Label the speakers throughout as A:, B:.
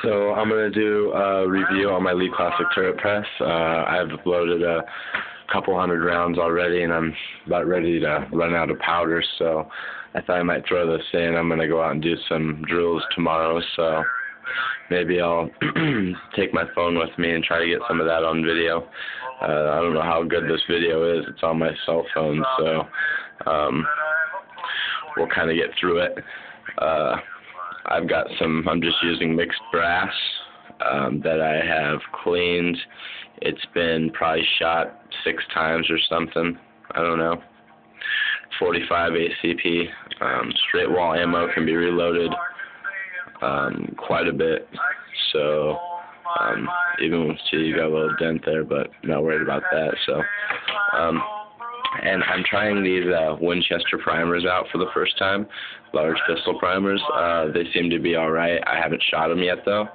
A: So I'm going to do a review on my Lee Classic turret press. I've loaded a couple hundred rounds already, and I'm about ready to run out of powder, so I thought I might throw this in. I'm going to go out and do some drills tomorrow, so maybe I'll take my phone with me and try to get some of that on video. I don't know how good this video is. It's on my cell phone, so we'll kind of get through it. I'm just using mixed brass that I have cleaned. It's been probably shot 6 times or something. I don't know. 45 ACP. Straight wall ammo can be reloaded quite a bit. So even with you got a little dent there, but not worried about that. So and I'm trying these Winchester primers out for the first time, large pistol primers. They seem to be all right. I haven't shot them yet though.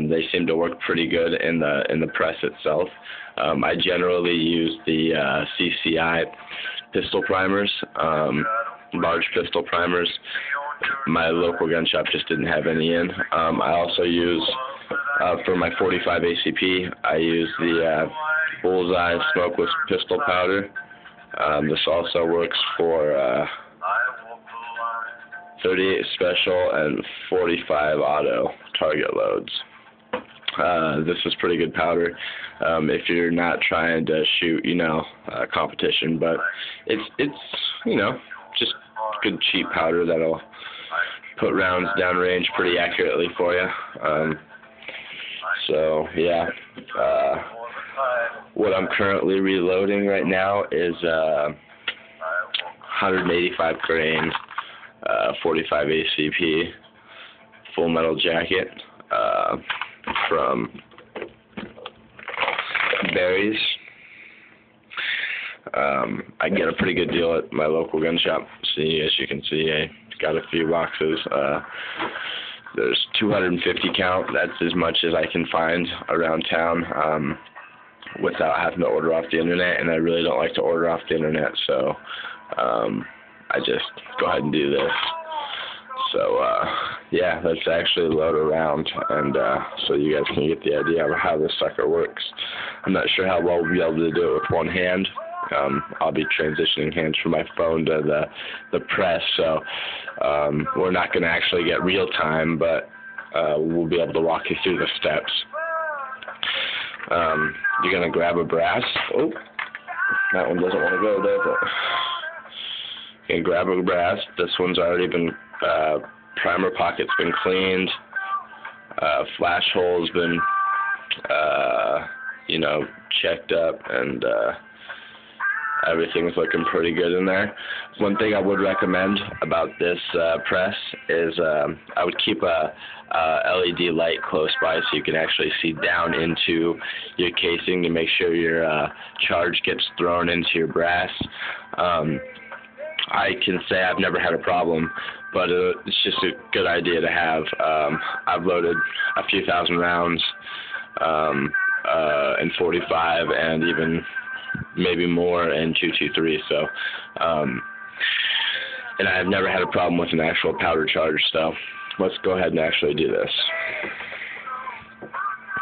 A: They seem to work pretty good in the press itself. I generally use the CCI pistol primers, large pistol primers. My local gun shop just didn't have any in. I also use, for my 45 ACP, I use the Bullseye smokeless pistol powder. This also works for 38 special and 45 auto target loads. This is pretty good powder if you're not trying to shoot, competition, but it's just good cheap powder that'll put rounds downrange pretty accurately for you. So yeah, what I'm currently reloading right now is 185 grain, 45 ACP, full metal jacket from Barry's. I get a pretty good deal at my local gun shop. See, as you can see, I got a few boxes. There's 250 count. That's as much as I can find around town without having to order off the internet, and I really don't like to order off the internet, so I just go ahead and do this. So yeah, let's actually load around, and so you guys can get the idea of how this sucker works. I'm not sure how well we'll be able to do it with one hand. I'll be transitioning hands from my phone to the press, so we're not going to actually get real time, but we'll be able to walk you through the steps. You're going to grab a brass. Oh, that one doesn't want to go, does it? You can grab a brass. This one's already been, primer pocket's been cleaned. Flash hole's been, checked up, and everything's looking pretty good in there. One thing I would recommend about this press is I would keep a LED light close by so you can actually see down into your casing to make sure your charge gets thrown into your brass. I can say I've never had a problem, but it's just a good idea to have. I've loaded a few thousand rounds in 45 and even maybe more in 223, so and I've never had a problem with an actual powder charge, so let's go ahead and actually do this.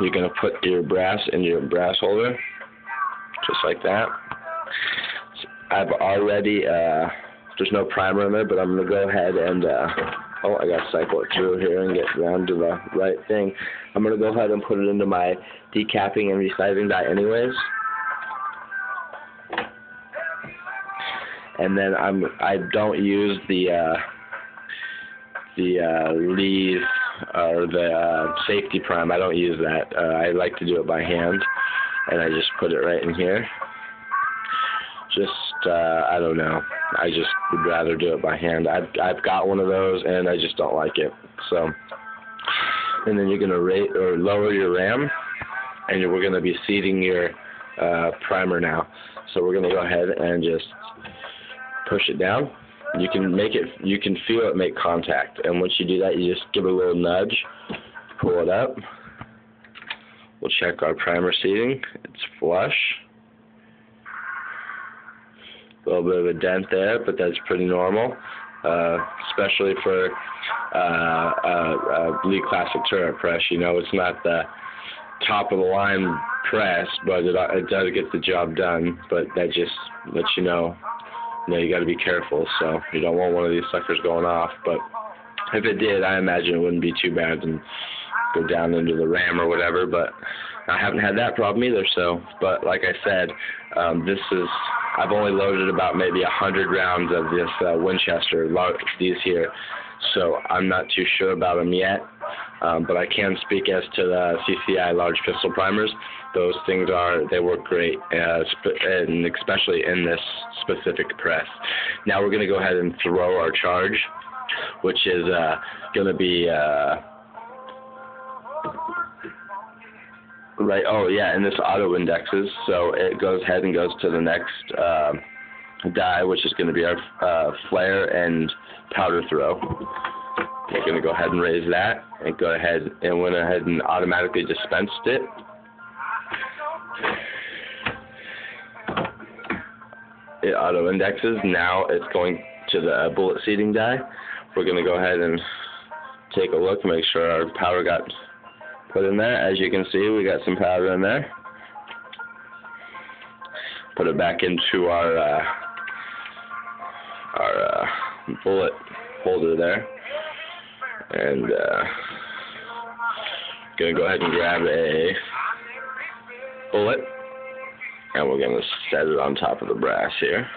A: You're going to put your brass in your brass holder, just like that. I've already, there's no primer in there, but I'm going to go ahead and, I got to cycle it through here and get around to the right thing. I'm going to go ahead and put it into my decapping and resizing die anyways. And then I don't use the leave or the safety prime. I don't use that. I like to do it by hand, and I just put it right in here. I don't know. I just would rather do it by hand. I've got one of those, and I just don't like it. So, and then you're gonna rate or lower your ram, and we're gonna be seating your primer now. So we're gonna go ahead and just push it down. You can feel it make contact, and once you do that, you just give it a little nudge, pull it up. We'll check our primer seating. It's flush. A little bit of a dent there, but that's pretty normal. especially for Lee Classic turret press. You know, it's not the top of the line press, but it does get the job done. But that just lets you know you got to be careful. So you don't want one of these suckers going off. But if it did, I imagine it wouldn't be too bad and go down into the ram or whatever. But I haven't had that problem either. So, but like I said, I've only loaded about maybe 100 rounds of this Winchester, these here. So I'm not too sure about them yet. But I can speak as to the CCI large pistol primers. Those things they work great, and especially in this specific press. Now we're going to go ahead and throw our charge, which is going to be right. Oh yeah, and this auto indexes, so it goes ahead and goes to the next die, which is going to be our flare and powder throw. We're going to go ahead and raise that, and go ahead and went ahead and automatically dispensed it. It auto indexes. Now it's going to the bullet seating die. We're going to go ahead and take a look, make sure our powder got put in there. As you can see, we got some powder in there. Put it back into our bullet holder there, and gonna go ahead and grab a bullet, and we're gonna set it on top of the brass here.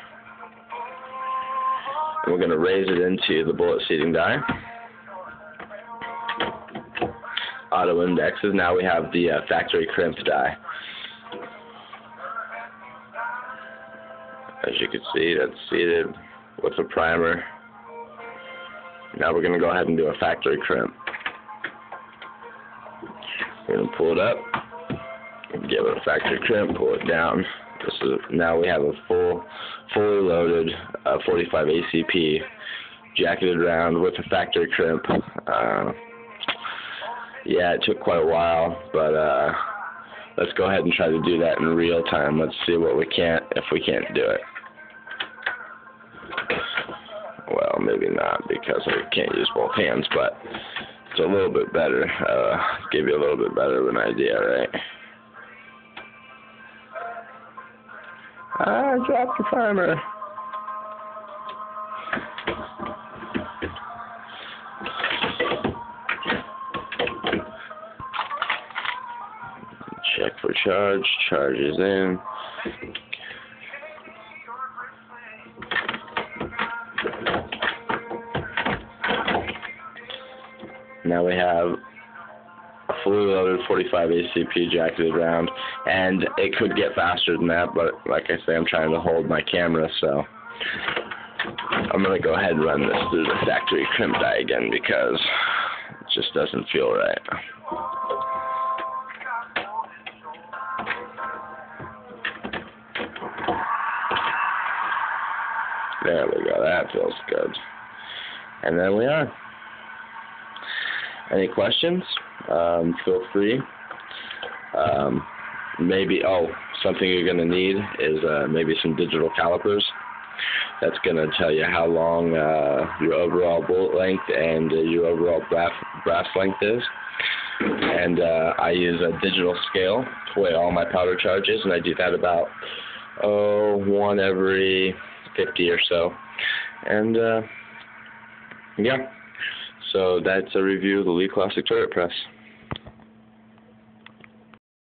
A: And we're gonna raise it into the bullet seating die. Auto indexes. Now we have the factory crimp die. As you can see, that's seated with a primer. Now we're going to go ahead and do a factory crimp. We're going to pull it up, give it a factory crimp, pull it down. Now we have a fully loaded 45 ACP jacketed round with a factory crimp. Yeah, it took quite a while, but let's go ahead and try to do that in real time. Let's see if we can't do it. Well, maybe not, because I can't use both hands, but it's a little bit better. Give you a little bit better of an idea, right? I dropped the primer. Check for charge. Charge is in. Now we have a fully loaded 45 ACP jacketed round, and it could get faster than that, but like I say, I'm trying to hold my camera, so I'm going to go ahead and run this through the factory crimp die again, because it just doesn't feel right. There we go, that feels good. And there we are. Any questions? Feel free. Something you're going to need is maybe some digital calipers. That's going to tell you how long your overall bullet length and your overall brass length is. And I use a digital scale to weigh all my powder charges, and I do that about one every 50 or so. And yeah. So that's a review of the Lee Classic Turret Press.